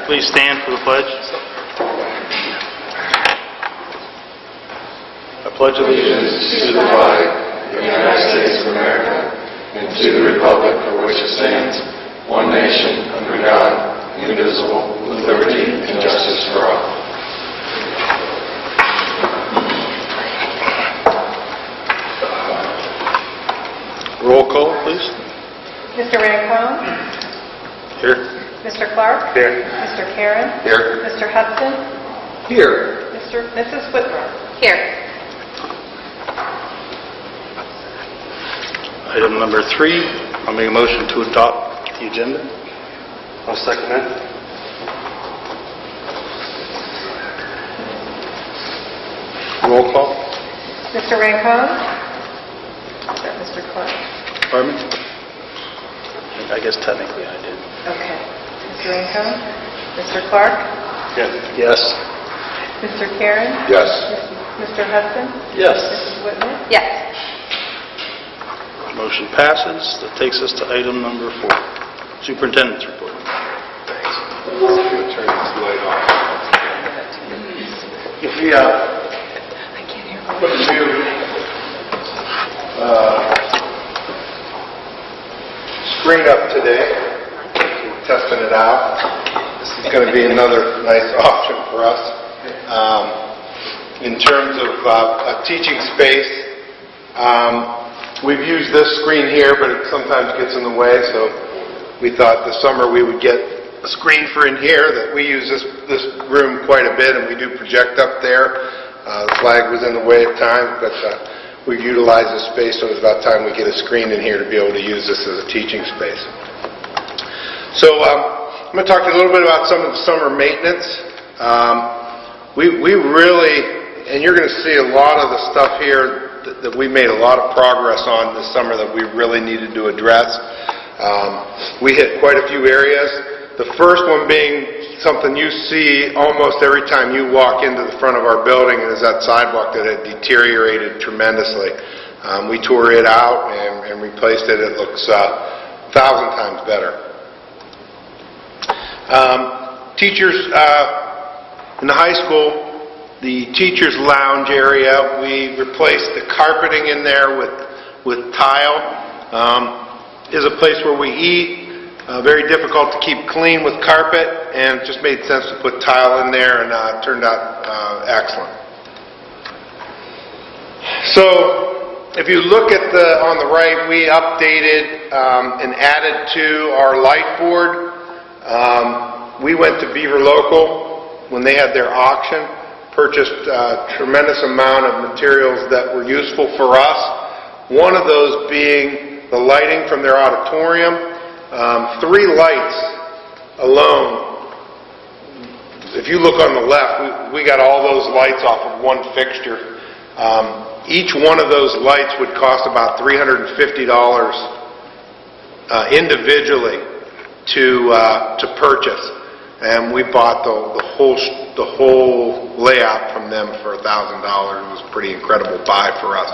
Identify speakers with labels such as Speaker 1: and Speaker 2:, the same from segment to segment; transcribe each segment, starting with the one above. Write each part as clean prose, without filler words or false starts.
Speaker 1: Please stand for the pledge. I pledge allegiance
Speaker 2: to the flag of the United States of America and to the republic for which it stands, one nation, under God, indivisible, with liberty and justice for all.
Speaker 1: Roll call, please.
Speaker 3: Mr. Rancone?
Speaker 1: Here.
Speaker 3: Mr. Clark?
Speaker 1: Here.
Speaker 3: Mr. Karen?
Speaker 1: Here.
Speaker 3: Mr. Hudson?
Speaker 1: Here.
Speaker 3: Mrs. Whitmer? Here.
Speaker 1: Item number 3, I'll make a motion to adopt the agenda. I'll second that. Roll call.
Speaker 3: Mr. Rancone? Is that Mr. Clark?
Speaker 1: Pardon me? I guess technically I did.
Speaker 3: Okay. Mr. Rancone? Mr. Clark?
Speaker 1: Yes.
Speaker 3: Mr. Karen?
Speaker 1: Yes.
Speaker 3: Mr. Hudson?
Speaker 1: Yes.
Speaker 3: Mrs. Whitmer? Yes.
Speaker 1: Motion passes. That takes us to item number 4, Superintendent's report.
Speaker 2: I'm going to turn this light off.
Speaker 4: If we put a new screen up today, we're testing it out. This is going to be another nice option for us. In terms of a teaching space, we've used this screen here, but it sometimes gets in the way, so we thought this summer we would get a screen for in here. That we use this room quite a bit, and we do project up there. The flag was in the way at times, but we've utilized this space, so it's about time we get a screen in here to be able to use this as a teaching space. So I'm going to talk to you a little bit about some of the summer maintenance. We really, and you're going to see a lot of the stuff here that we made a lot of progress on this summer that we really needed to address. We hit quite a few areas. The first one being something you see almost every time you walk into the front of our building, is that sidewalk that had deteriorated tremendously. We tore it out and replaced it. It looks 1,000 times better. Teachers in the high school, the teachers' lounge area, we replaced the carpeting in there with tile. Is a place where we eat. Very difficult to keep clean with carpet, and it just made sense to put tile in there, and it turned out excellent. So, if you look at on the right, we updated and added to our light board. We went to Beaver Local when they had their auction, purchased a tremendous amount of materials that were useful for us. One of those being the lighting from their auditorium. 3 lights alone. If you look on the left, we got all those lights off of one fixture. Each one of those lights would cost about $350 individually to purchase, and we bought the whole layout from them for $1,000. It was a pretty incredible buy for us.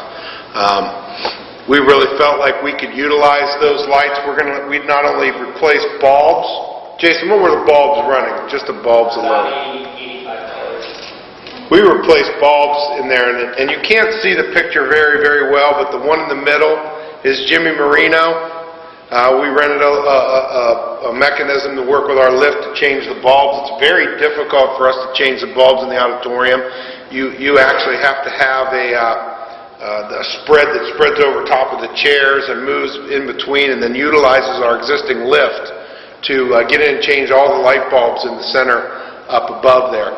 Speaker 4: We really felt like we could utilize those lights. We'd not only replace bulbs. Jason, what were the bulbs running? Just the bulbs alone. We replaced bulbs in there, and you can't see the picture very, very well, but the one in the middle is Jimmy Marino. We rented a mechanism to work with our lift to change the bulbs. It's very difficult for us to change the bulbs in the auditorium. You actually have to have a spread that spreads over top of the chairs and moves in between, and then utilizes our existing lift to get in and change all the light bulbs in the center up above there.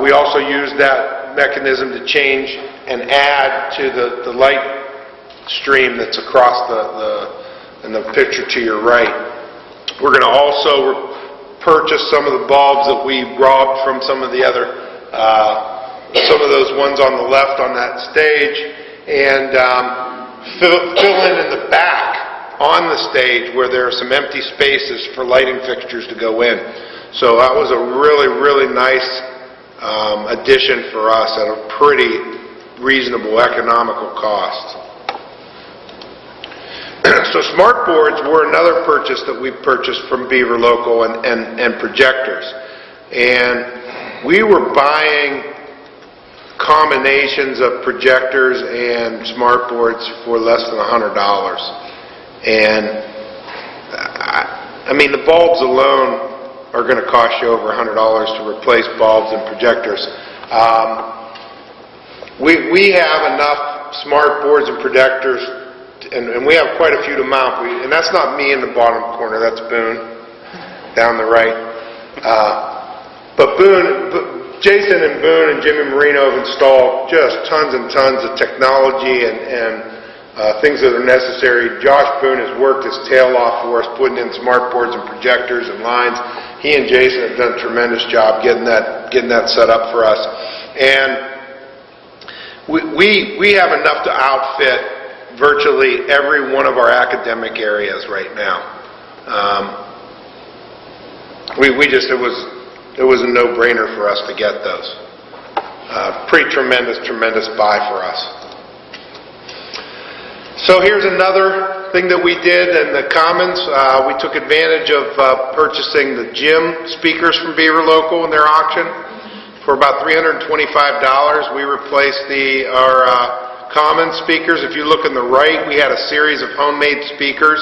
Speaker 4: We also use that mechanism to change and add to the light stream that's across in the picture to your right. We're going to also purchase some of the bulbs that we robbed from some of the other, some of those ones on the left on that stage, and fill in the back on the stage where there are some empty spaces for lighting fixtures to go in. So that was a really, really nice addition for us at a pretty reasonable economical cost. So smart boards were another purchase that we purchased from Beaver Local and projectors. And we were buying combinations of projectors and smart boards for less than $100. And I mean, the bulbs alone are going to cost you over $100 to replace bulbs and projectors. We have enough smart boards and projectors, and we have quite a few to mount. And that's not me in the bottom corner, that's Boone down the right. But Jason and Boone and Jimmy Marino have installed just tons and tons of technology and things that are necessary. Josh Boone has worked his tail off for us, putting in smart boards and projectors and lines. He and Jason have done a tremendous job getting that set up for us. And we have enough to outfit virtually every one of our academic areas right now. It was a no-brainer for us to get those. Pretty tremendous buy for us. So here's another thing that we did in the Commons. We took advantage of purchasing the gym speakers from Beaver Local in their auction. For about $325, we replaced our Commons speakers. If you look on the right, we had a series of homemade speakers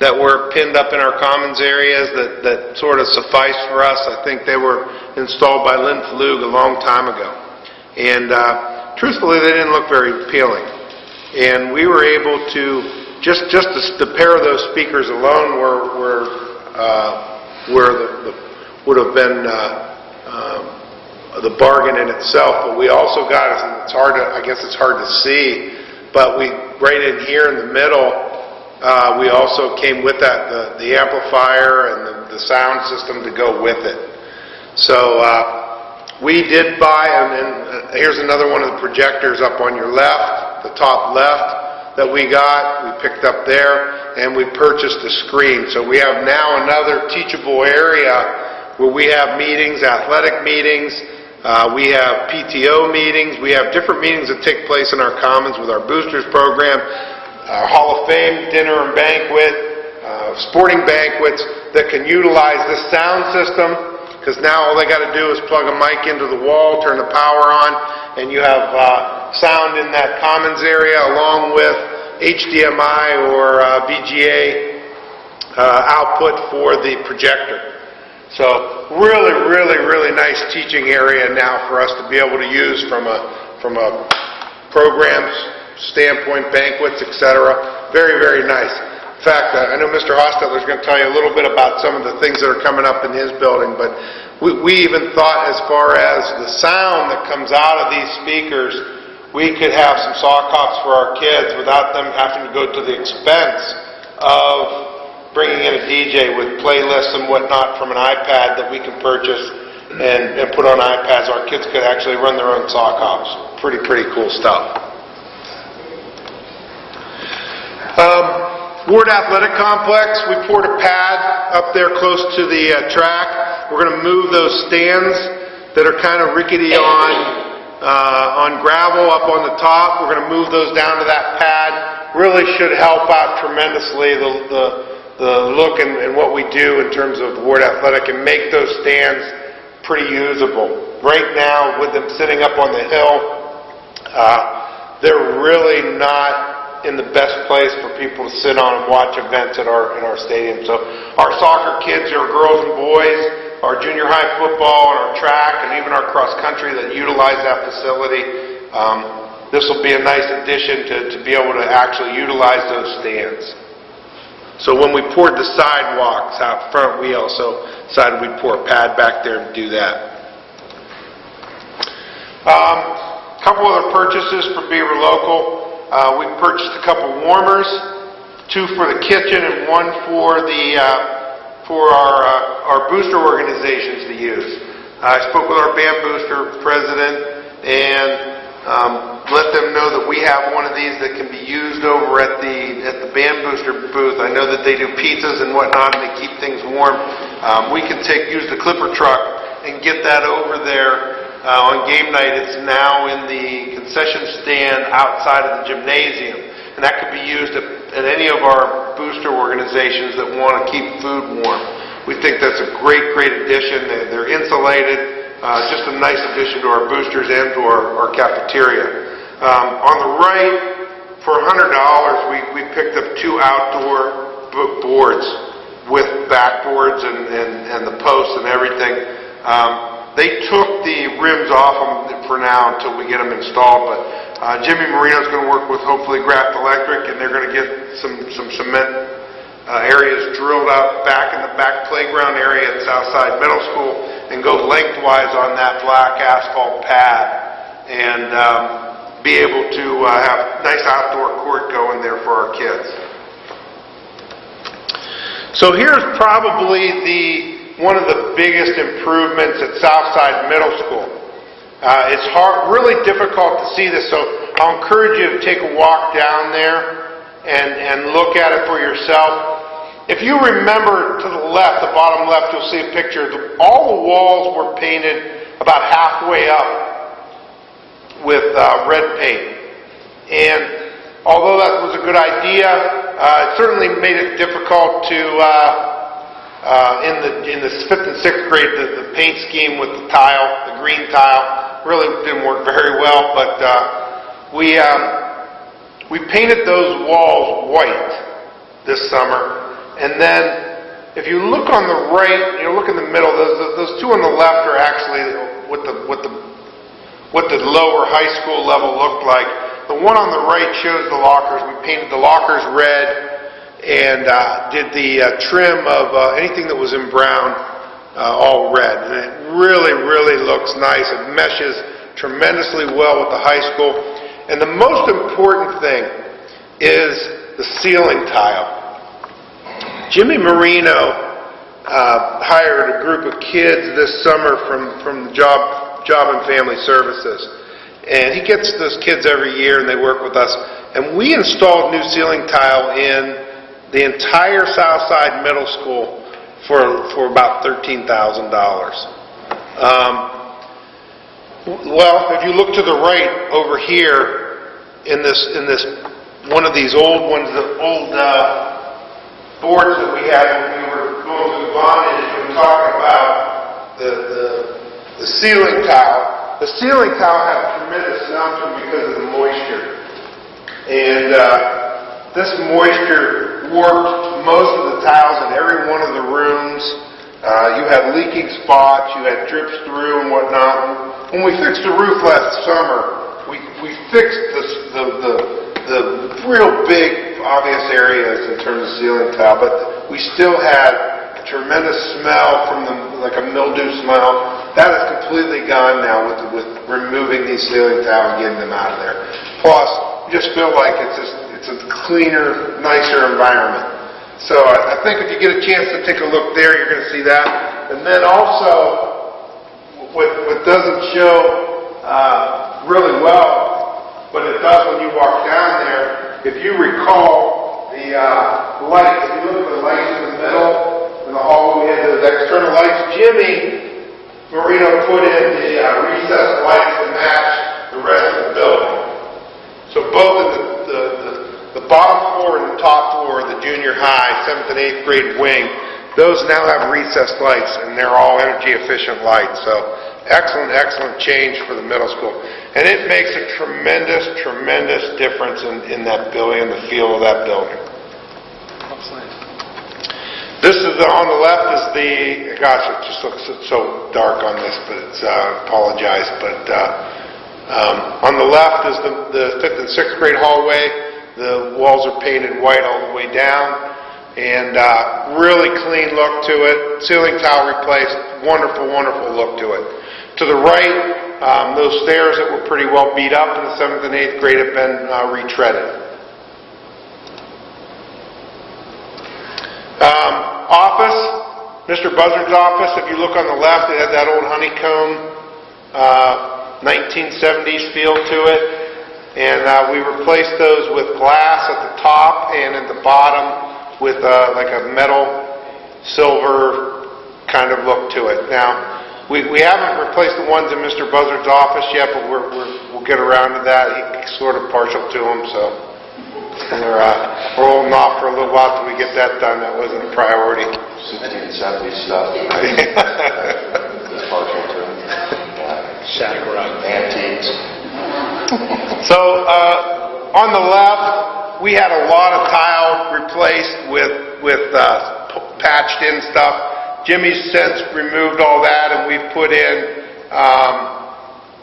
Speaker 4: that were pinned up in our Commons areas that sort of sufficed for us. I think they were installed by Lynn Flug a long time ago. And truthfully, they didn't look very appealing. And we were able to, just the pair of those speakers alone would have been the bargain in itself. But we also got, it's hard to see, but right in here in the middle, we also came with that, the amplifier and the sound system to go with it. So we did buy, and here's another one of the projectors up on your left, the top left that we got, we picked up there, and we purchased a screen. So we have now another teachable area where we have meetings, athletic meetings, we have PTO meetings, we have different meetings that take place in our Commons with our boosters program, our Hall of Fame dinner and banquet, sporting banquets that can utilize this sound system, because now all they got to do is plug a mic into the wall, turn the power on, and you have sound in that Commons area along with HDMI or VGA output for the projector. So really nice teaching area now for us to be able to use from a programs standpoint, banquets, etc. Very nice. In fact, I know Mr. Hostetler is going to tell you a little bit about some of the things that are coming up in his building, but we even thought, as far as the sound that comes out of these speakers, we could have some sock hops for our kids without them having to go to the expense of bringing in a DJ with playlists and whatnot from an iPad that we can purchase and put on iPads. Our kids could actually run their own sock hops. Pretty cool stuff. Ward Athletic Complex, we poured a pad up there close to the track. We're going to move those stands that are kind of rickety on gravel up on the top. We're going to move those down to that pad. Really should help out tremendously the look and what we do in terms of Ward Athletic and make those stands pretty usable. Right now, with them sitting up on the hill, they're really not in the best place for people to sit on and watch events in our stadium. So our soccer kids, our girls and boys, our junior high football and our track and even our cross country that utilize that facility, this will be a nice addition to be able to actually utilize those stands. So when we poured the sidewalks out front, we also decided we'd pour a pad back there to do that. A couple other purchases for Beaver Local. We purchased a couple warmers, 2 for the kitchen and 1 for our booster organizations to use. I spoke with our band booster president and let them know that we have one of these that can be used over at the band booster booth. I know that they do pizzas and whatnot and they keep things warm. We can use the Clipper truck and get that over there. On game night, it's now in the concession stand outside of the gymnasium, and that could be used to at any of our booster organizations that want to keep food warm. We think that's a great, great addition. They're insulated, just a nice addition to our boosters and to our cafeteria. On the right, for $100, we picked up 2 outdoor boards with backboards and the posts and everything. They took the rims off them for now until we get them installed, but Jimmy Marino's going to work with hopefully Graft Electric, and they're going to get some cement areas drilled up back in the back playground area at Southside Middle School and go lengthwise on that black asphalt pad and be able to have nice outdoor court going there for our kids. So here's probably one of the biggest improvements at Southside Middle School. It's really difficult to see this, so I'll encourage you to take a walk down there and look at it for yourself. If you remember to the left, the bottom left, you'll see a picture. All the walls were painted about halfway up with red paint. And although that was a good idea, it certainly made it difficult to, in the 5th and 6th grade, the paint scheme with the tile, the green tile, really didn't work very well. But we painted those walls white this summer. And then, if you look on the right, you look in the middle. Those 2 on the left are actually what the lower high school level looked like. The one on the right shows the lockers. We painted the lockers red and did the trim of anything that was in brown all red. And it really, really looks nice. It meshes tremendously well with the high school. And the most important thing is the ceiling tile. Jimmy Marino hired a group of kids this summer from the Job and Family Services. And he gets those kids every year and they work with us. And we installed new ceiling tile in the entire Southside Middle School for about $13,000. Well, if you look to the right over here in this one of these old ones, the old boards that we had when we were going through bondage, we were talking about the ceiling tile. The ceiling tile had tremendous smell to it because of the moisture. And this moisture warped most of the tiles in every one of the rooms. You had leaking spots, you had drips through and whatnot. When we fixed the roof last summer, we fixed the real big obvious areas in terms of ceiling tile, but we still had a tremendous smell from like a mildew smell. That is completely gone now with removing these ceiling tile and getting them out of there. Plus, you just feel like it's a cleaner, nicer environment. So I think if you get a chance to take a look there, you're going to see that. And then also, what doesn't show really well, but it does when you walk down there. If you recall the lights, if you look at the lights in the middle, in the hallway, we had those external lights. Jimmy Marino put in the recessed lights to match the rest of the building. So both in the bottom floor and the top floor of the junior high, 7th and 8th grade wing, those now have recessed lights, and they're all energy efficient lights. So excellent, excellent change for the middle school. And it makes a tremendous, tremendous difference in that building, in the feel of that building. This is on the left is the, gosh, it just looks so dark on this, but it's, I apologize. But on the left is the 5th and 6th grade hallway. The walls are painted white all the way down. And really clean look to it. Ceiling tile replaced. Wonderful, wonderful look to it. To the right, those stairs that were pretty well beat up in the 7th and 8th grade have been retreaded. Office, Mr. Buzzard's office, if you look on the left, it had that old honeycomb 1970s feel to it. And we replaced those with glass at the top and at the bottom with like a metal, silver kind of look to it. Now, we haven't replaced the ones in Mr. Buzzard's office yet, but we'll get around to that. He's sort of partial to them, so We're holding off for a little while till we get that done. That wasn't a priority.
Speaker 2: 60s and 70s stuff. It's partial to
Speaker 1: Shack rock.
Speaker 2: antiques.
Speaker 4: So on the left, we had a lot of tile replaced with patched in stuff. Jimmy's since removed all that, and we've put in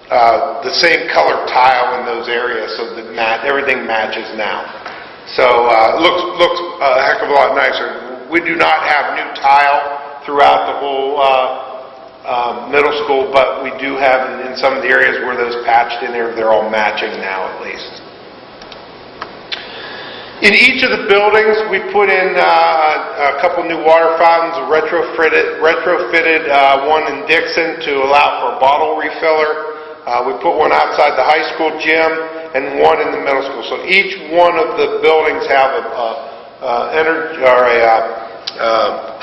Speaker 4: the same color tile in those areas, so that everything matches now. So it looks a heck of a lot nicer. We do not have new tile throughout the whole middle school, but we do have in some of the areas where those patched in there, they're all matching now at least. In each of the buildings, we put in a couple new water fountains, retrofitted one in Dixon to allow for a bottle refiller. We put one outside the high school gym and one in the middle school. So each one of the buildings have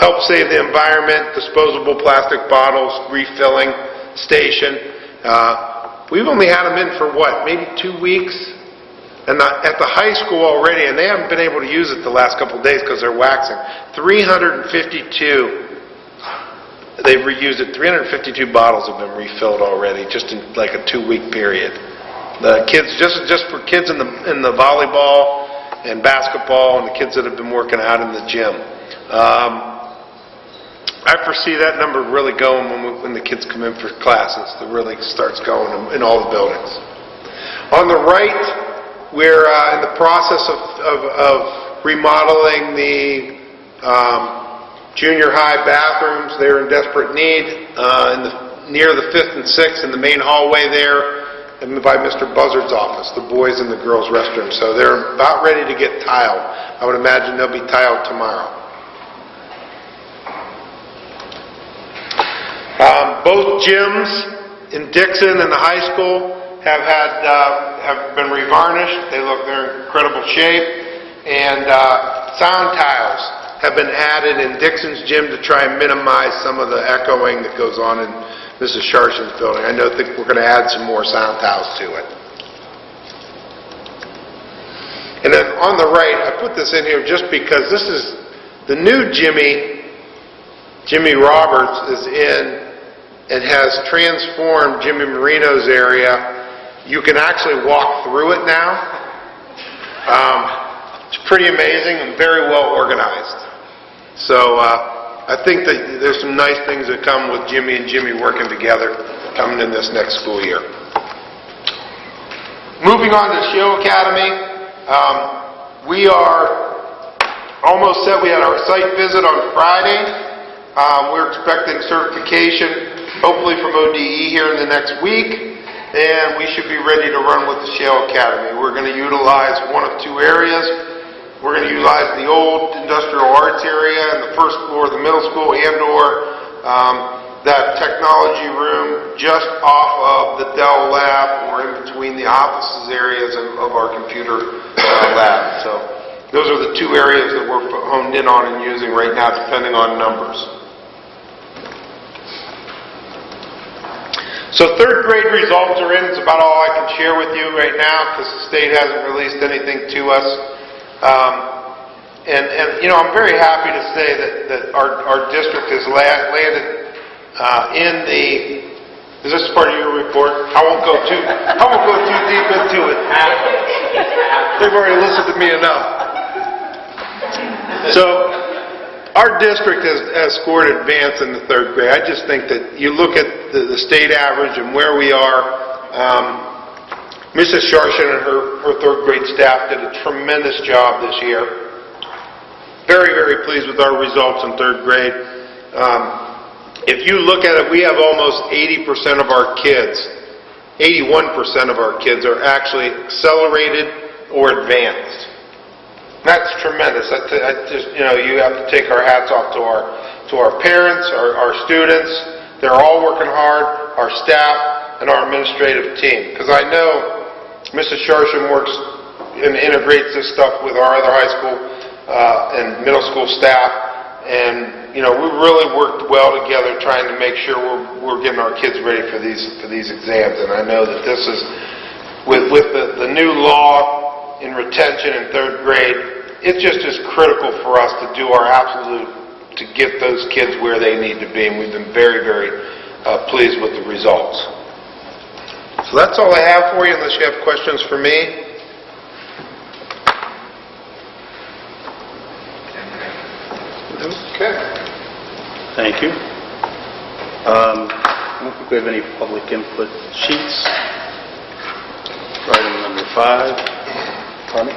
Speaker 4: help save the environment, disposable plastic bottles, refilling station. We've only had them in for what, maybe 2 weeks? And at the high school already, and they haven't been able to use it the last couple of days because they're waxing. 352, they've reused it. 352 bottles have been refilled already, just in like a 2-week period. The kids, just for kids in the volleyball and basketball, and the kids that have been working out in the gym. I foresee that number really going when the kids come in for classes. It really starts going in all the buildings. On the right, we're in the process of remodeling the junior high bathrooms. They're in desperate need near the 5th and 6th in the main hallway there, and by Mr. Buzzard's office, the boys and the girls' restroom. So they're about ready to get tiled. I would imagine they'll be tiled tomorrow. Both gyms in Dixon and the high school have been revarnished. They're in incredible shape, and sound tiles have been added in Dixon's gym to try and minimize some of the echoing that goes on in Mrs. Sharshan's building. I think we're going to add some more sound tiles to it. And then on the right, I put this in here just because this is the new Jimmy Roberts is in and has transformed Jimmy Marino's area. You can actually walk through it now. It's pretty amazing and very well organized. So I think that there's some nice things that come with Jimmy and Jimmy working together coming in this next school year. Moving on to Show Academy. We are almost set. We had our site visit on Friday. We're expecting certification, hopefully from ODE here in the next week, and we should be ready to run with the Shale Academy. We're going to utilize one of 2 areas. We're going to utilize the old industrial arts area in the first floor of the middle school and/or that technology room just off of the Dell lab or in between the offices areas of our computer lab. So those are the 2 areas that we're honed in on and using right now, depending on numbers. So 3rd grade results are in. It's about all I can share with you right now because the state hasn't released anything to us. And you know, I'm very happy to say that our district has landed in the. Is this part of your report? I won't go too deep into it. They've already listened to me enough. So our district has scored advance in the 3rd grade. I just think that you look at the state average and where we are. Mrs. Sharshan and her 3rd grade staff did a tremendous job this year. Very, very pleased with our results in 3rd grade. If you look at it, we have almost 80% of our kids, 81% of our kids are actually accelerated or advanced. That's tremendous. You have to take our hats off to our parents, our students. They're all working hard, our staff, and our administrative team. Because I know Mrs. Sharshan works and integrates this stuff with our other high school and middle school staff, and we really worked well together trying to make sure we're getting our kids ready for these exams. And I know that this is with the new law in retention in third grade. It just is critical for us to do our absolute to get those kids where they need to be, and we've been very, very pleased with the results. So that's all I have for you, unless you have questions for me. Okay.
Speaker 1: Thank you. I don't think we have any public input sheets. Item number 5. Pardon me?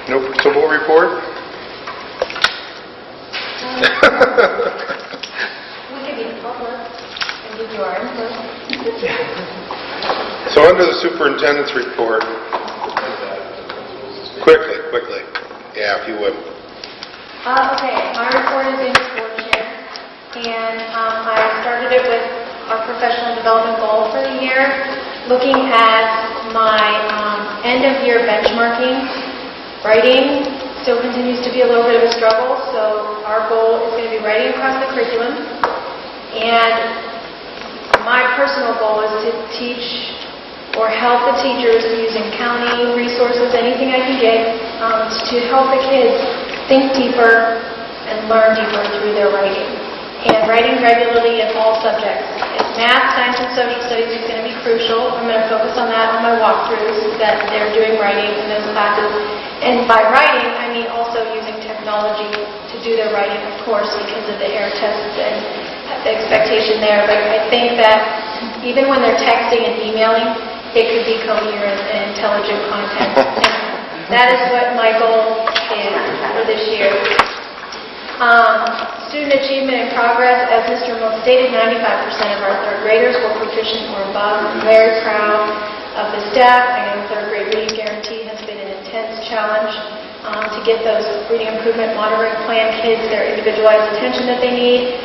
Speaker 4: No principal report?
Speaker 3: We could be the public and give you our input.
Speaker 4: So under the superintendent's report, quickly. Yeah, if you would.
Speaker 3: Okay, my report is in your board chair, and I started it with our professional development goal for the year, looking at my end-of-year benchmarking. Writing still continues to be a little bit of a struggle, so our goal is going to be writing across the curriculum. And my personal goal is to teach or help the teachers using county resources, anything I can get, to help the kids think deeper and learn deeper through their writing. And writing regularly in all subjects. If math, science, and social studies is going to be crucial, I'm going to focus on that on my walkthroughs, that they're doing writing in those classes. And by writing, I mean also using technology to do their writing, of course, because of the AIR tests and the expectation there. But I think that even when they're texting and emailing, it could be coherent and intelligent content. And that is what my goal is for this year. Student achievement and progress, as Mr. Mook stated, 95% of our third graders were proficient or above. I'm very proud of the staff. I know third grade reading guarantee has been an intense challenge to get those reading improvement monitoring plan kids their individualized attention that they need.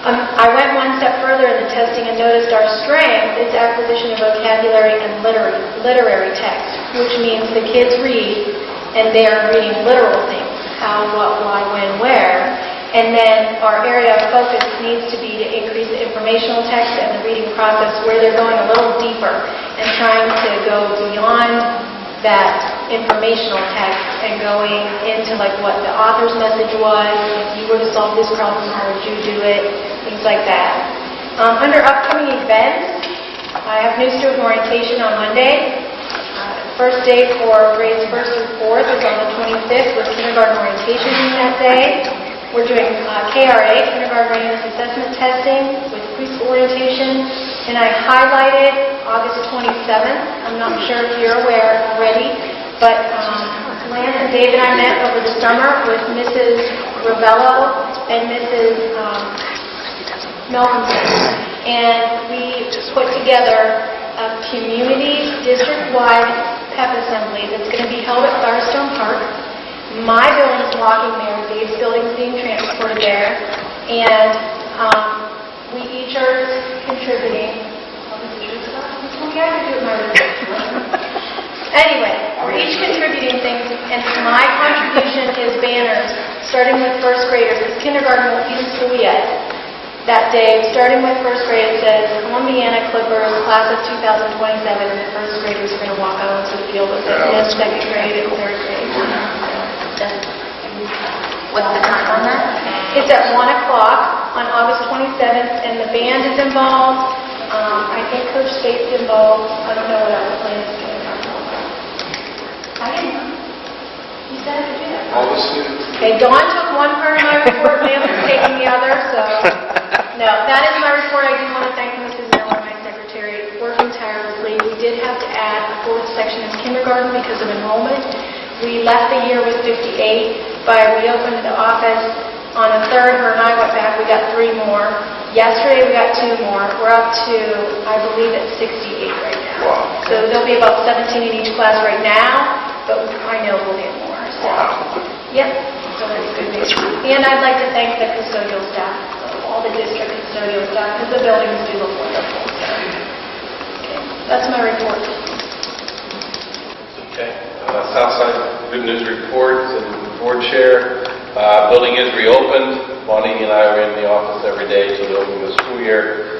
Speaker 3: I went one step further in the testing and noticed our strength is acquisition of vocabulary and literary text, which means the kids read and they are reading literal things. How, what, why, when, where. And then our area of focus needs to be to increase the informational text and the reading process where they're going a little deeper and trying to go beyond that informational text and going into like what the author's message was. If you were to solve this problem, how would you do it? Things like that. Under upcoming events, I have new student orientation on Monday. First day for grades 1st through 4th is on the 25th with kindergarten orientation that day. We're doing KRA, kindergarten readiness assessment testing with preschool orientation. And I highlighted August 27th. I'm not sure if you're aware already, but Lance and Dave and I met over the summer with Mrs. Ravello and Mrs. Melvinson. And we put together a community district-wide pep assembly that's going to be held at Firestone Park. My building's walking there, Dave's building's being transported there, and we each are contributing. Anyway, we're each contributing things, and my contribution is banners, starting with first graders, because kindergarten won't be in school yet. That day, starting with first grade, it says Columbiana Clippers, class of 2027, and the first graders are going to walk out onto the field with it, and then second grade and third grade.
Speaker 5: What's the time on that?
Speaker 3: It's at 1 o'clock on August 27th, and the band is involved. I think Coach State's involved. I don't know what other plans is going to come. I didn't know. You said I could do that.
Speaker 2: All the students.
Speaker 3: Okay, Dawn took one part of my report, Nancy's taking the other, so... No, that is my report. I do want to thank Mrs. Miller, my secretary, working tirelessly. We did have to add a fourth section of kindergarten because of enrollment. We left the year with 58, but I reopened the office on the 3rd. Her and I went back. We got 3 more. Yesterday, we got 2 more. We're up to, I believe, at 68 right now.
Speaker 2: Wow.
Speaker 3: So there'll be about 17 in each class right now, but I know we'll get more. So.
Speaker 2: Wow.
Speaker 3: Yep. So that's good news.
Speaker 2: That's really
Speaker 3: And I'd like to thank the custodial staff, all the district custodial staff, because the buildings do look wonderful. Okay. That's my report.
Speaker 2: Okay. Southside
Speaker 6: good news reports and board chair. Building is reopened. Bonnie and I are in the office every day to open the school year.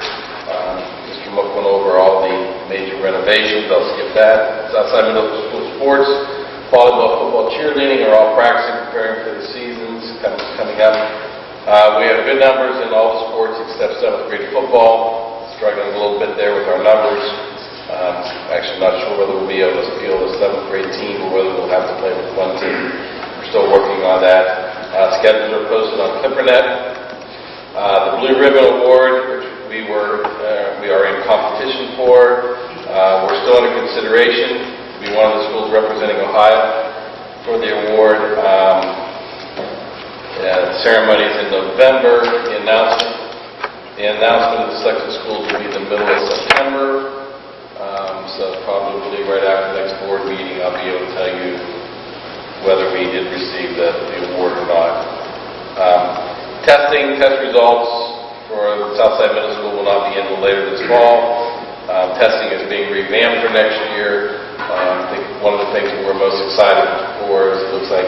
Speaker 6: Mr. Mook went over all the major renovations. I'll skip that. Southside Middle School sports, volleyball, football, cheerleading are all practicing, preparing for the seasons coming up. We have good numbers in all the sports except 7th grade football. Struggling a little bit there with our numbers. Actually not sure whether we'll be able to field a 7th grade team or whether we'll have to play with one team. We're still working on that. Schedules are posted on ClipperNet. The Blue Ribbon Award, which we are in competition for. We're still under consideration to be one of the schools representing Ohio for the award. The ceremony is in November. The announcement of the selected schools will be in the middle of September. So probably right after the next board meeting, I'll be able to tell you whether we did receive the award or not. Test results for Southside Middle School will not be until later this fall. Testing is being revamped for next year. I think one of the things that we're most excited for is it looks like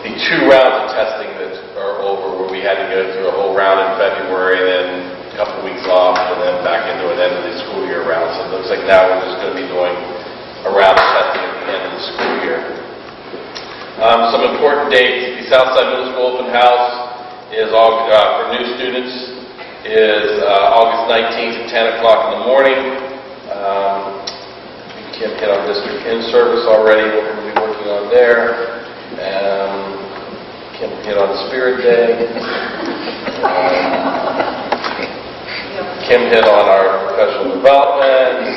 Speaker 6: the 2 rounds of testing that are over, where we had to go through a whole round in February, then a couple of weeks off, and then back into an end of the school year round. So it looks like now we're just going to be doing a round of testing at the end of the school year. Some important dates: the Southside Middle School Open House is for new students is August 19th at 10 o'clock in the morning. Kim hit on district in-service already, what we'll be working on there. Kim hit on Spirit Day. Kim hit on our professional development.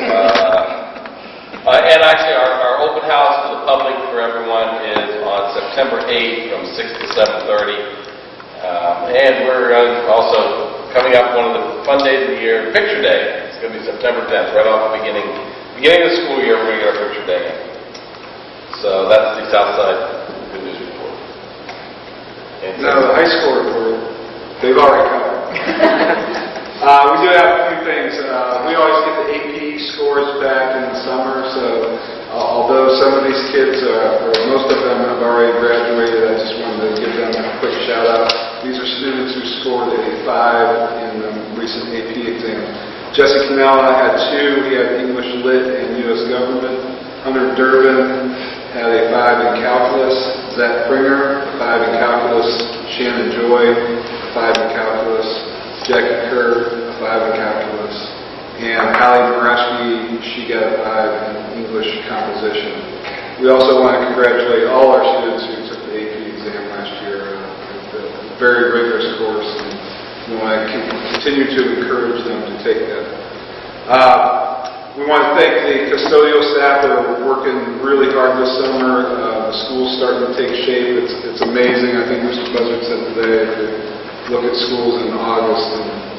Speaker 6: And actually, our open house to the public for everyone is on September 8th from 6 to 7:30. And we're also coming up one of the fun days of the year, Picture Day. It's going to be September 10th, right off the beginning of the school year. We're going to get our Picture Day. So that's the Southside Good News Report.
Speaker 7: Now the high school report, they've already covered. We do have a few things. We always get the AP scores back in the summer, so although some of these kids, or most of them have already graduated, I just wanted to give them a quick shout out. These are students who scored a 5 in the recent AP exam. Jesse Canella had 2. He had English Lit and U.S. Government. Hunter Durbin had a 5 in Calculus. Zach Pringer, a 5 in Calculus. Shannon Joy, a 5 in Calculus. Jackie Kerr, a 5 in Calculus. And Hallie Maraschke, she got a 5 in English Composition. We also want to congratulate all our students who took the AP exam last year. It's a very rigorous course, and we want to continue to encourage them to take that. We want to thank the custodial staff that are working really hard this summer. The school's starting to take shape. It's amazing. I think Mr. Buzzard said today to look at schools in August and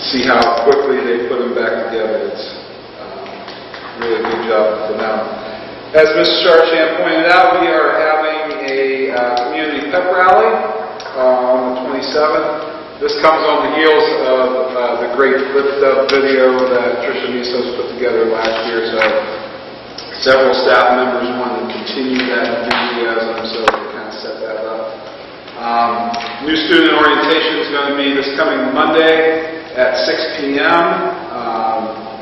Speaker 7: see how quickly they put them back together. It's really a good job for them. As Mrs. Charchan pointed out, we are having a community pep rally on the 27th. This comes on the heels of the great Lift Up video that Tricia Misos put together last year, so several staff members wanted to continue that enthusiasm, so we kind of set that up. New student orientation is going to be this coming Monday at 6 p.m.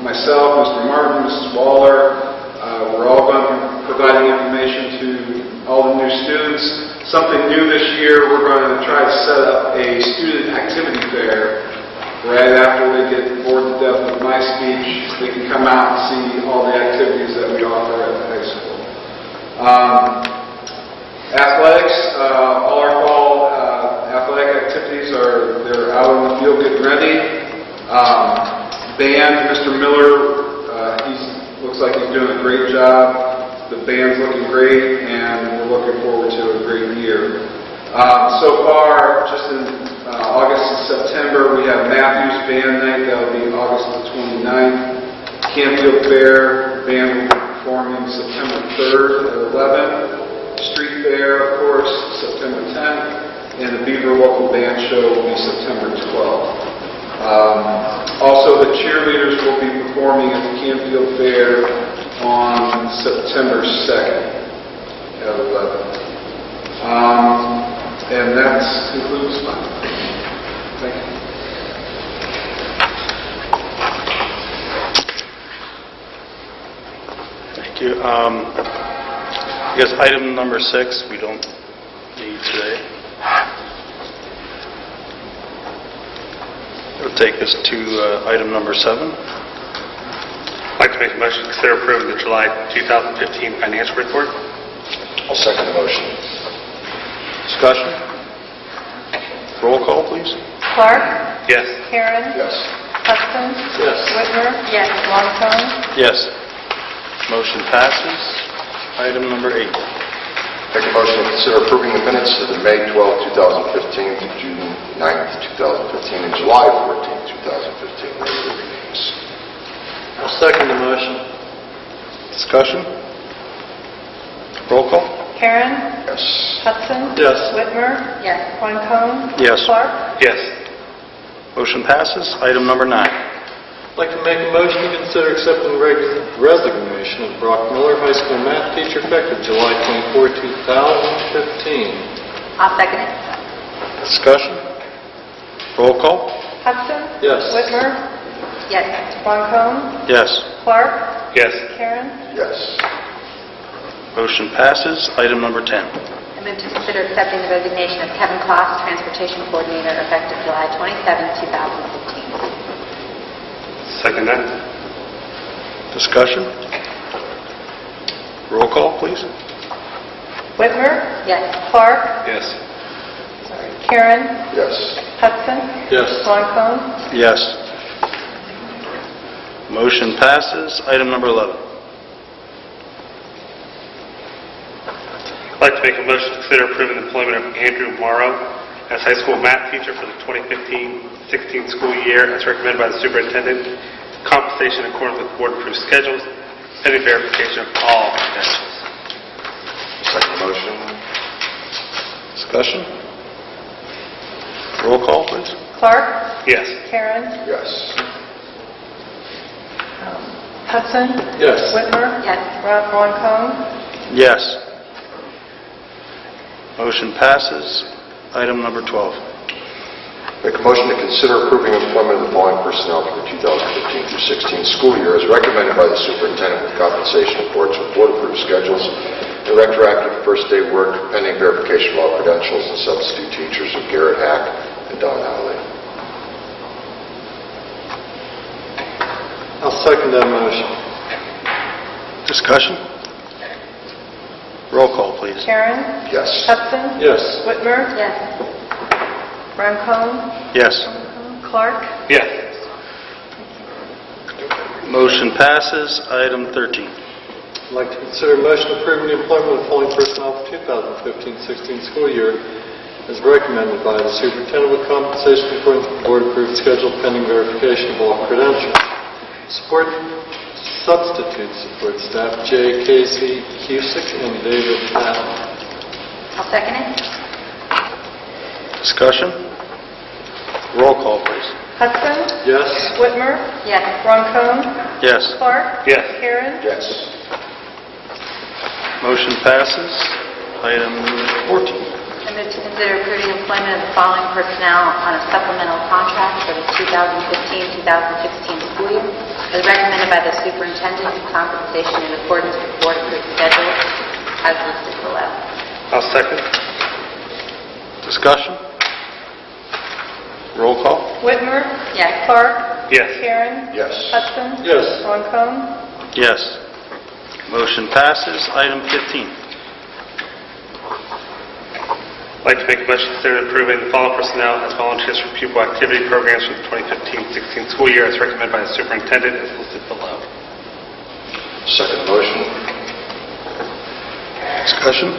Speaker 7: Myself, Mr. Martin, Mrs. Waller, we're all going to be providing information to all the new students. Something new this year, we're going to try to set up a student activity fair right after they get bored to death with my speech. They can come out and see all the activities that we offer at the high school. Athletics, all our fall athletic activities they're out in the field getting ready. Band, Mr. Miller, looks like he's doing a great job. The band's looking great, and we're looking forward to a great year. So far, just in August and September, we have Matthews Band Night. That'll be August the 29th. Campfield Fair, band will be performing September 3rd at 11. Street Fair, of course, September 10th. And the Beaver Local Band Show will be September 12th. Also, the cheerleaders will be performing at the Campfield Fair on September 2nd. out of 11. And that concludes mine. Thank you.
Speaker 1: Thank you. I guess item number 6, we don't need today. It'll take us to item number 7.
Speaker 8: I'd like to make a motion to consider approving the July 2015 financial report.
Speaker 2: I'll second the motion.
Speaker 1: Discussion? Roll call, please.
Speaker 3: Clark.
Speaker 8: Yes.
Speaker 3: Karen.
Speaker 2: Yes.
Speaker 3: Hudson.
Speaker 7: Yes.
Speaker 3: Whitmer.
Speaker 5: Yes.
Speaker 3: Ronco.
Speaker 1: Yes. Motion passes. Item number 8.
Speaker 2: Make a motion to consider approving the minutes of the May 12, 2015 to June 9, 2015, and July 14, 2015 regular meetings.
Speaker 6: I'll second the motion.
Speaker 1: Discussion? Roll call?
Speaker 3: Karen.
Speaker 2: Yes.
Speaker 3: Hudson.
Speaker 6: Yes.
Speaker 3: Whitmer.
Speaker 5: Yes.
Speaker 3: Ronco.
Speaker 1: Yes.
Speaker 3: Clark.
Speaker 8: Yes.
Speaker 1: Motion passes. Item number 9.
Speaker 6: I'd like to make a motion to consider accepting the resignation of Brock Miller, high school math teacher, effective July 24, 2015.
Speaker 5: I'll second it.
Speaker 1: Discussion? Roll call?
Speaker 3: Hudson.
Speaker 6: Yes.
Speaker 3: Whitmer.
Speaker 5: Yes.
Speaker 3: Ronco.
Speaker 1: Yes.
Speaker 3: Clark.
Speaker 8: Yes.
Speaker 3: Karen.
Speaker 2: Yes.
Speaker 1: Motion passes. Item number 10.
Speaker 5: I move to consider accepting the resignation of Kevin Kloss, transportation coordinator, effective July 27, 2015.
Speaker 8: Second that.
Speaker 1: Discussion? Roll call, please.
Speaker 3: Whitmer.
Speaker 5: Yes.
Speaker 3: Clark.
Speaker 8: Yes.
Speaker 3: Karen.
Speaker 2: Yes.
Speaker 3: Hudson.
Speaker 6: Yes.
Speaker 3: Ronco.
Speaker 1: Yes. Motion passes. Item number 11.
Speaker 8: I'd like to make a motion to consider approving the employment of Andrew Morrow as high school math teacher for the 2015-16 school year as recommended by the superintendent. Compensation in accordance with board-approved schedules, pending verification of all credentials.
Speaker 2: Second motion.
Speaker 1: Discussion? Roll call, please.
Speaker 3: Clark.
Speaker 8: Yes.
Speaker 3: Karen.
Speaker 2: Yes.
Speaker 3: Hudson.
Speaker 6: Yes.
Speaker 3: Whitmer.
Speaker 5: Yes.
Speaker 3: Ronco.
Speaker 1: Yes. Motion passes. Item number 12.
Speaker 2: Make a motion to consider approving employment of the following personnel for the 2015 through 16 school year as recommended by the superintendent with compensation in accordance with board-approved schedules and retroactive first day work pending verification of all credentials and substitute teachers of Garrett Hack and Don Alley.
Speaker 6: I'll second that motion.
Speaker 1: Discussion? Roll call, please.
Speaker 3: Karen.
Speaker 2: Yes.
Speaker 3: Hudson.
Speaker 6: Yes.
Speaker 3: Whitmer.
Speaker 5: Yes.
Speaker 3: Ronco.
Speaker 1: Yes.
Speaker 3: Clark.
Speaker 8: Yes.
Speaker 1: Motion passes. Item 13.
Speaker 6: I'd like to consider a motion approving the employment of the following personnel for 2015-16 school year as recommended by the superintendent with compensation in accordance with board-approved schedule pending verification of all credentials. Support substitute support staff J. Casey Cusick and David Patton.
Speaker 5: I'll second it.
Speaker 1: Discussion? Roll call, please.
Speaker 3: Hudson.
Speaker 6: Yes.
Speaker 3: Whitmer.
Speaker 5: Yes.
Speaker 3: Ronco.
Speaker 1: Yes.
Speaker 3: Clark.
Speaker 8: Yes.
Speaker 3: Karen.
Speaker 2: Yes.
Speaker 1: Motion passes. Item 14.
Speaker 5: I move to consider approving employment of the following personnel on a supplemental contract for the 2015-2016 school year as recommended by the superintendent with compensation in accordance with board-approved schedules as listed below.
Speaker 8: I'll second.
Speaker 1: Discussion? Roll call?
Speaker 3: Whitmer.
Speaker 5: Yes.
Speaker 3: Clark.
Speaker 8: Yes.
Speaker 3: Karen.
Speaker 2: Yes.
Speaker 3: Hudson.
Speaker 6: Yes.
Speaker 3: Ronco.
Speaker 1: Yes. Motion passes. Item 15.
Speaker 8: I'd like to make a motion to consider approving the following personnel as volunteers for pupil activity programs for the 2015-16 school year as recommended by the superintendent as listed below.
Speaker 2: Second motion.
Speaker 1: Discussion?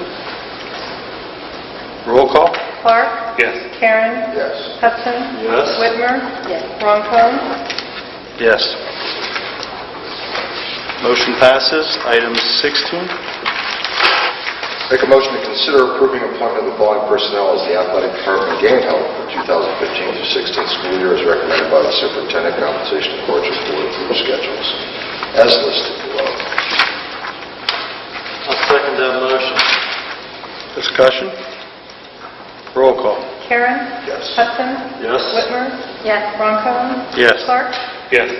Speaker 1: Roll call?
Speaker 3: Clark.
Speaker 8: Yes.
Speaker 3: Karen.
Speaker 2: Yes.
Speaker 3: Hudson.
Speaker 6: Yes.
Speaker 3: Whitmer.
Speaker 5: Yes.
Speaker 3: Ronco.
Speaker 1: Yes. Motion passes. Item 16.
Speaker 2: Make a motion to consider approving employment of the following personnel as the athletic department game health for 2015 through 16 school year as recommended by the superintendent, compensation in accordance with board-approved schedules as listed below.
Speaker 6: I'll second that motion.
Speaker 1: Discussion? Roll call.
Speaker 3: Karen.
Speaker 2: Yes.
Speaker 3: Hudson.
Speaker 2: Yes.
Speaker 3: Whitmer.
Speaker 5: Yes.
Speaker 3: Ronco.
Speaker 1: Yes.
Speaker 3: Clark.
Speaker 8: Yes.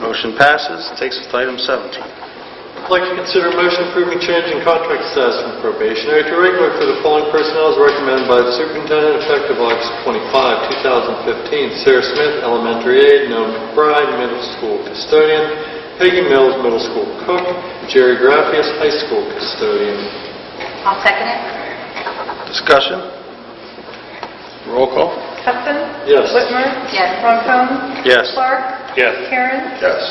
Speaker 1: Motion passes. Takes us to item 17.
Speaker 9: I'd like to consider a motion approving change in contract status from probationary to regular for the following personnel as recommended by the superintendent effective August 25, 2015. Sarah Smith, elementary aide. Noah McBride, middle school custodian. Peggy Mills, middle school cook. Jerry Graffius, high school custodian.
Speaker 5: I'll second it.
Speaker 1: Discussion? Roll call.
Speaker 3: Hudson.
Speaker 9: Yes.
Speaker 3: Whitmer.
Speaker 5: Yes.
Speaker 3: Ronco.
Speaker 1: Yes.
Speaker 3: Clark.
Speaker 8: Yes.
Speaker 3: Karen.
Speaker 2: Yes.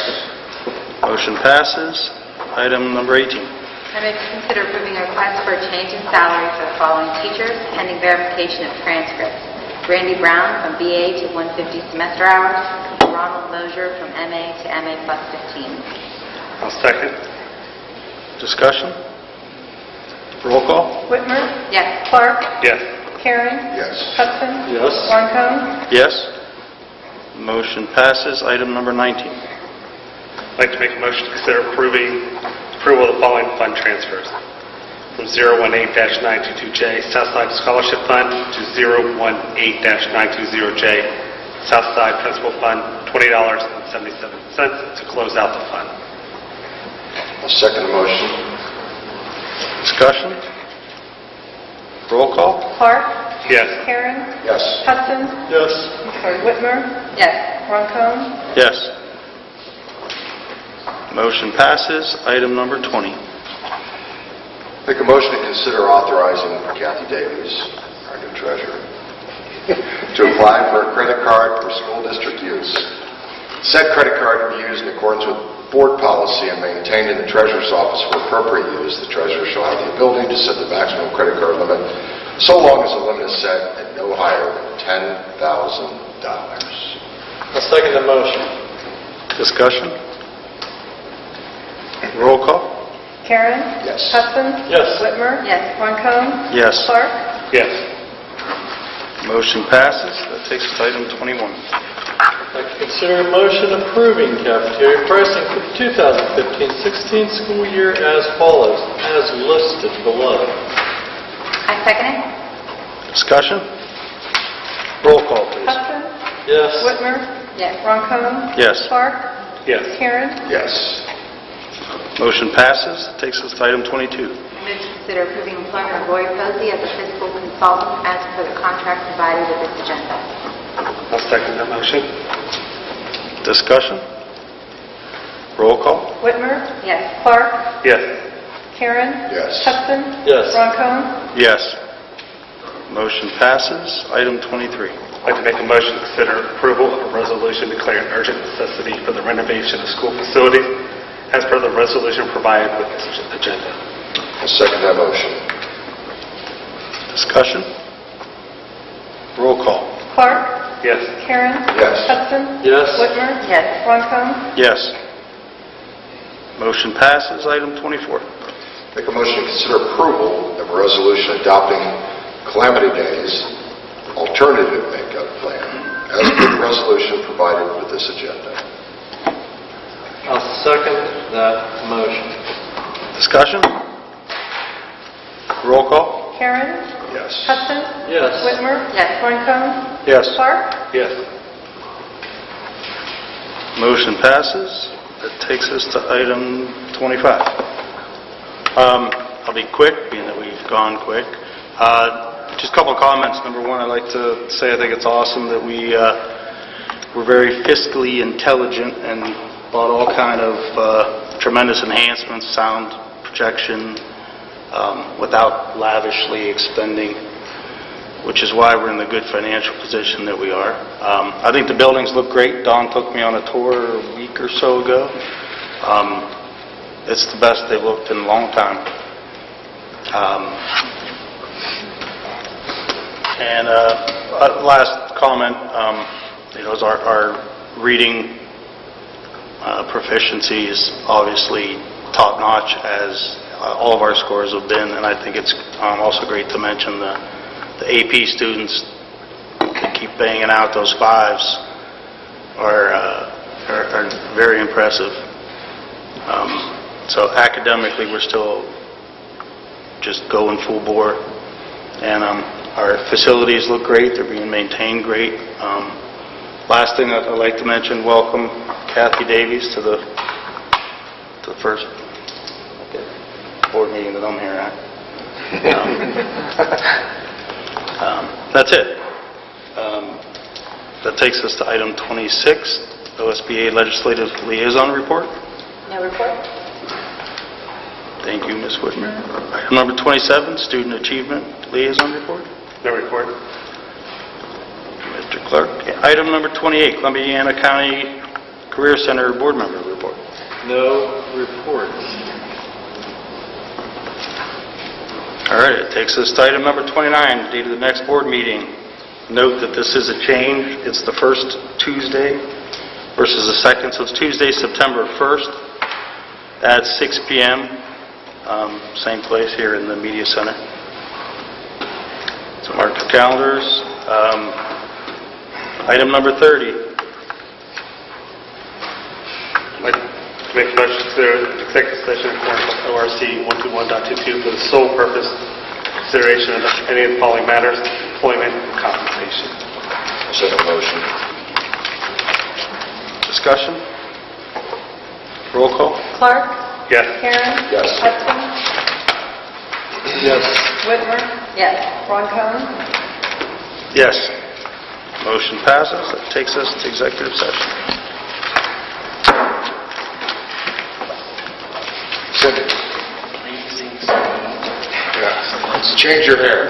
Speaker 1: Motion passes. Item number 18.
Speaker 5: I move to consider approving a request for a change in salary for the following teachers pending verification of transcripts. Randy Brown from BA to 150 semester hours. Ronald Mosier from MA to MA plus 15.
Speaker 8: I'll second.
Speaker 1: Discussion? Roll call.
Speaker 3: Whitmer.
Speaker 5: Yes.
Speaker 3: Clark.
Speaker 8: Yes.
Speaker 3: Karen.
Speaker 2: Yes.
Speaker 3: Hudson.
Speaker 9: Yes.
Speaker 3: Ronco.
Speaker 1: Yes. Motion passes. Item number 19.
Speaker 8: I'd like to make a motion to consider approval of the following fund transfers. From 018-922J Southside Scholarship Fund to 018-920J Southside Principal Fund, $20.77 to close out the fund.
Speaker 2: I'll second the motion.
Speaker 1: Discussion? Roll call.
Speaker 3: Clark.
Speaker 8: Yes.
Speaker 3: Karen.
Speaker 2: Yes.
Speaker 3: Hudson.
Speaker 9: Yes.
Speaker 3: Whitmer.
Speaker 5: Yes.
Speaker 3: Ronco.
Speaker 1: Yes. Motion passes. Item number 20.
Speaker 2: Make a motion to consider authorizing Kathy Davies, our new treasurer, to apply for a credit card for school district use. Said credit card to be used in accordance with board policy and maintained in the treasurer's office for appropriate use. The treasurer shall have the ability to set the maximum credit card limit so long as the limit is set at no higher than $10,000.
Speaker 9: I'll second the motion.
Speaker 1: Discussion? Roll call.
Speaker 3: Karen.
Speaker 2: Yes.
Speaker 3: Hudson.
Speaker 9: Yes.
Speaker 3: Whitmer.
Speaker 5: Yes.
Speaker 3: Ronco.
Speaker 1: Yes.
Speaker 3: Clark.
Speaker 8: Yes.
Speaker 1: Motion passes. That takes us to item 21.
Speaker 9: I'd like to consider a motion approving cafeteria pricing for the 2015-16 school year as follows, as listed below.
Speaker 5: I second it.
Speaker 1: Discussion? Roll call, please.
Speaker 3: Hudson.
Speaker 9: Yes.
Speaker 3: Whitmer.
Speaker 5: Yes.
Speaker 3: Ronco.
Speaker 1: Yes.
Speaker 3: Clark.
Speaker 8: Yes.
Speaker 3: Karen.
Speaker 2: Yes.
Speaker 1: Motion passes. Takes us to item 22.
Speaker 5: I move to consider approving employment of Roy Posey as a fiscal consultant as per the contract provided with this agenda.
Speaker 8: I'll second that motion.
Speaker 1: Discussion? Roll call.
Speaker 3: Whitmer.
Speaker 5: Yes.
Speaker 3: Clark.
Speaker 8: Yes.
Speaker 3: Karen.
Speaker 2: Yes.
Speaker 3: Hudson.
Speaker 9: Yes.
Speaker 3: Ronco.
Speaker 1: Yes. Motion passes. Item 23.
Speaker 8: I'd like to make a motion to consider approval of a resolution declaring urgent necessity for the renovation of school facilities as per the resolution provided with this agenda.
Speaker 2: I'll second that motion.
Speaker 1: Discussion? Roll call.
Speaker 3: Clark.
Speaker 8: Yes.
Speaker 3: Karen.
Speaker 2: Yes.
Speaker 3: Hudson.
Speaker 9: Yes.
Speaker 3: Whitmer.
Speaker 5: Yes.
Speaker 3: Ronco.
Speaker 1: Yes. Motion passes. Item 24.
Speaker 2: Make a motion to consider approval of a resolution adopting Calamity Days alternative makeup plan as per the resolution provided with this agenda.
Speaker 9: I'll second that motion.
Speaker 1: Discussion? Roll call.
Speaker 3: Karen.
Speaker 2: Yes.
Speaker 3: Hudson.
Speaker 9: Yes.
Speaker 3: Whitmer.
Speaker 5: Yes.
Speaker 3: Ronco.
Speaker 1: Yes.
Speaker 3: Clark.
Speaker 8: Yes.
Speaker 1: Motion passes. That takes us to item 25. I'll be quick, being that we've gone quick. Just a couple of comments. Number one, I'd like to say I think it's awesome that we're very fiscally intelligent and bought all kind of tremendous enhancements, sound projection, without lavishly expending, which is why we're in the good financial position that we are. I think the buildings look great. Don took me on a tour a week or so ago. It's the best they've looked in a long time. Last comment, is our reading proficiency is obviously top-notch, as all of our scores have been, and I think it's also great to mention the AP students that keep banging out those fives are very impressive. So academically, we're still just going full bore. And our facilities look great, they're being maintained great. Last thing I'd like to mention, welcome Kathy Davies to the first board meeting that I'm here at. That's it. That takes us to item 26, OSBA Legislative Liaison Report.
Speaker 5: No report?
Speaker 1: Thank you, Ms. Whitmer. Item number 27, Student Achievement Liaison Report.
Speaker 8: No report.
Speaker 1: Mr. Clerk. Item number 28, Columbiana County Career Center Board Member Report.
Speaker 9: No reports.
Speaker 1: All right, it takes us to item number 29, date of the next board meeting. Note that this is a change. It's the first Tuesday versus the second, so it's Tuesday, September 1st at 6 p.m., same place here in the Media Center. So mark your calendars. Item number 30.
Speaker 8: I'd like to make a motion to consider executive session in accordance with ORC 121.22 for the sole purpose consideration of any of the following matters: employment and compensation.
Speaker 2: Second motion.
Speaker 1: Discussion? Roll call?
Speaker 3: Clark?
Speaker 8: Yes.
Speaker 3: Karen?
Speaker 2: Yes.
Speaker 3: Hudson?
Speaker 9: Yes.
Speaker 3: Whitmer?
Speaker 5: Yes.
Speaker 3: Ronco?
Speaker 1: Yes. Motion passes. That takes us to executive session.
Speaker 2: Cindy. Yeah. Let's change your hair.